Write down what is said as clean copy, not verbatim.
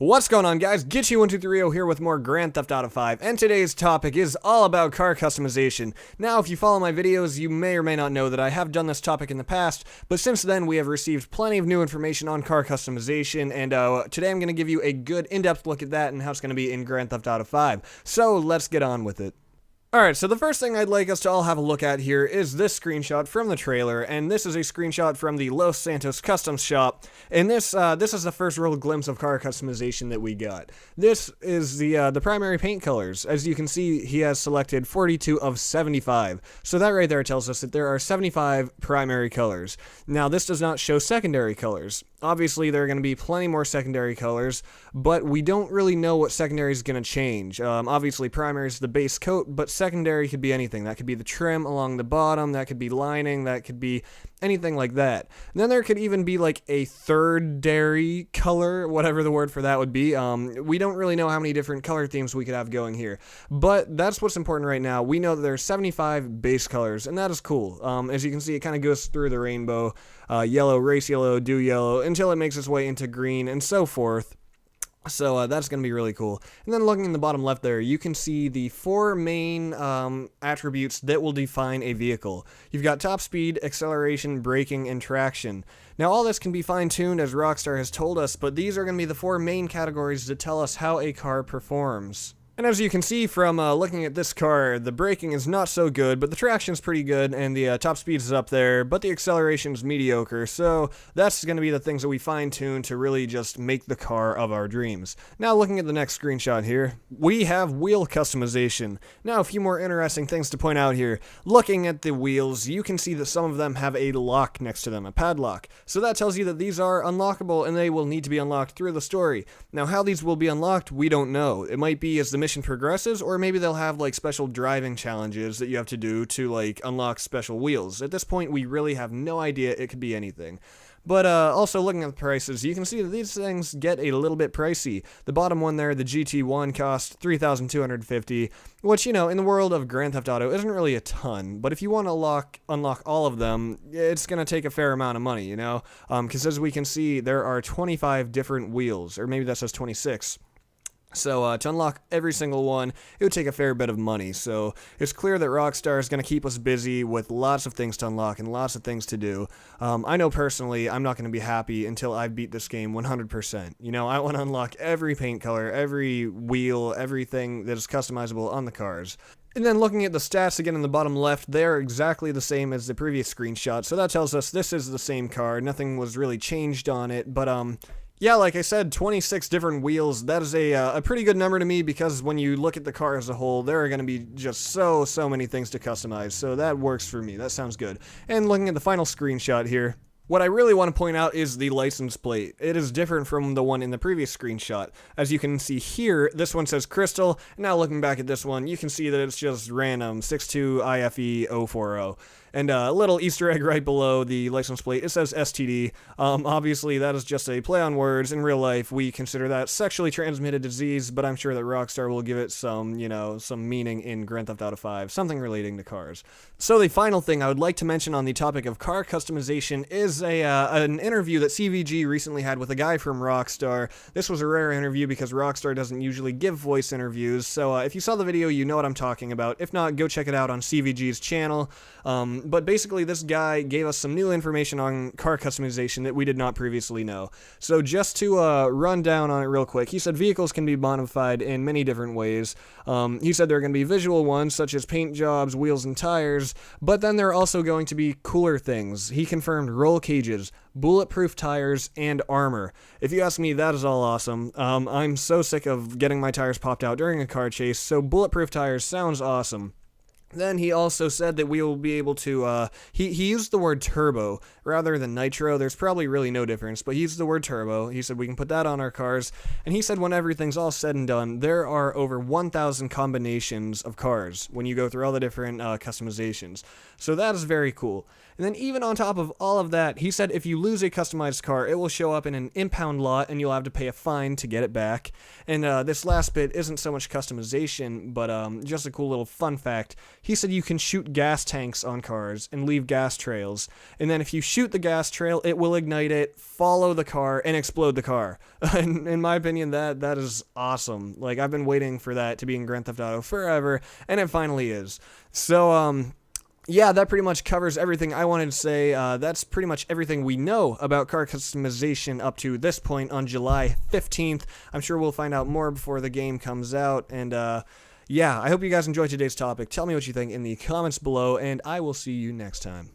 What's going on, guys? Gitchy1230 here with more Grand Theft Auto 5, and today's topic is all about car customization. Now, if you follow my videos, you may or may not know that I have done this topic in the past, but since then we have received plenty of new information on car customization, and today I'm going to give you a good in-depth look at that and how it's going to be in Grand Theft Auto 5. So, let's get on with it. Alright, so the first thing I'd like us to all have a look at here is this screenshot from the trailer, and this is a screenshot from the Los Santos Customs Shop, and this is the first real glimpse of car customization that we got. This is the primary paint colors. As you can see, he has selected 42 of 75, so that right there tells us that there are 75 primary colors. Now, this does not show secondary colors. Obviously, there are going to be plenty more secondary colors, but we don't really know what secondary is going to change. Obviously, primary is the base coat, but secondary could be anything. That could be the trim along the bottom, that could be lining, that could be anything like that. And then there could even be like a third-dairy color, whatever the word for that would be. We don't really know how many different color themes we could have going here, but that's what's important right now. We know that there's 75 base colors, and that is cool. As you can see, it kind of goes through the rainbow. Yellow, race yellow, do yellow, until it makes its way into green, and so forth. So that's going to be really cool. And then looking in the bottom left there, you can see the four main attributes that will define a vehicle. You've got top speed, acceleration, braking, and traction. Now all this can be fine-tuned as Rockstar has told us, but these are going to be the four main categories that tell us how a car performs. And as you can see from looking at this car, the braking is not so good, but the traction's pretty good, and the top speed is up there, but the acceleration's mediocre, so that's going to be the things that we fine-tune to really just make the car of our dreams. Now looking at the next screenshot here, we have wheel customization. Now a few more interesting things to point out here. Looking at the wheels, you can see that some of them have a lock next to them, a padlock. So that tells you that these are unlockable, and they will need to be unlocked through the story. Now how these will be unlocked, we don't know. It might be as the mission progresses, or maybe they'll have like special driving challenges that you have to do to like unlock special wheels. At this point, we really have no idea. It could be anything. But also looking at the prices, you can see that these things get a little bit pricey. The bottom one there, the GT1, cost $3,250, which, you know, in the world of Grand Theft Auto isn't really a ton. But if you want to unlock all of them, it's going to take a fair amount of money, you know? Because as we can see, there are 25 different wheels, or maybe that says 26. So to unlock every single one, it would take a fair bit of money. So it's clear that Rockstar is going to keep us busy with lots of things to unlock and lots of things to do. I know personally I'm not going to be happy until I beat this game 100%. You know, I want to unlock every paint color, every wheel, everything that is customizable on the cars. And then looking at the stats again in the bottom left, they're exactly the same as the previous screenshot. So that tells us this is the same car. Nothing was really changed on it, but yeah, like I said, 26 different wheels, that is a pretty good number to me, because when you look at the car as a whole, there are going to be just so many things to customize, so that works for me. That sounds good. And looking at the final screenshot here, what I really want to point out is the license plate. It is different from the one in the previous screenshot. As you can see here, this one says Crystal. Now looking back at this one, you can see that it's just random, 62IFE040. And a little Easter egg right below the license plate, it says STD. Obviously, that is just a play on words. In real life, we consider that sexually transmitted disease, but I'm sure that Rockstar will give it some, you know, some meaning in Grand Theft Auto 5, something relating to cars. So the final thing I would like to mention on the topic of car customization is an interview that CVG recently had with a guy from Rockstar. This was a rare interview because Rockstar doesn't usually give voice interviews, so if you saw the video, you know what I'm talking about. If not, go check it out on CVG's channel. But basically, this guy gave us some new information on car customization that we did not previously know. So just to run down on it real quick, he said vehicles can be modified in many different ways. He said there are going to be visual ones, such as paint jobs, wheels, and tires, but then there are also going to be cooler things. He confirmed roll cages, bulletproof tires, and armor. If you ask me, that is all awesome. I'm so sick of getting my tires popped out during a car chase, so bulletproof tires sounds awesome. Then he also said that we will be able to, he used the word turbo rather than nitro. There's probably really no difference, but he used the word turbo. He said we can put that on our cars. And he said when everything's all said and done, there are over 1,000 combinations of cars when you go through all the different customizations. So that is very cool. And then even on top of all of that, he said if you lose a customized car, it will show up in an impound lot and you'll have to pay a fine to get it back. And this last bit isn't so much customization, but just a cool little fun fact. He said you can shoot gas tanks on cars and leave gas trails. And then if you shoot shoot the gas trail, it will ignite it, follow the car, and explode the car. In my opinion, that is awesome. Like, I've been waiting for that to be in Grand Theft Auto forever, and it finally is. So, yeah, that pretty much covers everything I wanted to say. That's pretty much everything we know about car customization up to this point on July 15th. I'm sure we'll find out more before the game comes out, and yeah, I hope you guys enjoyed today's topic. Tell me what you think in the comments below, and I will see you next time.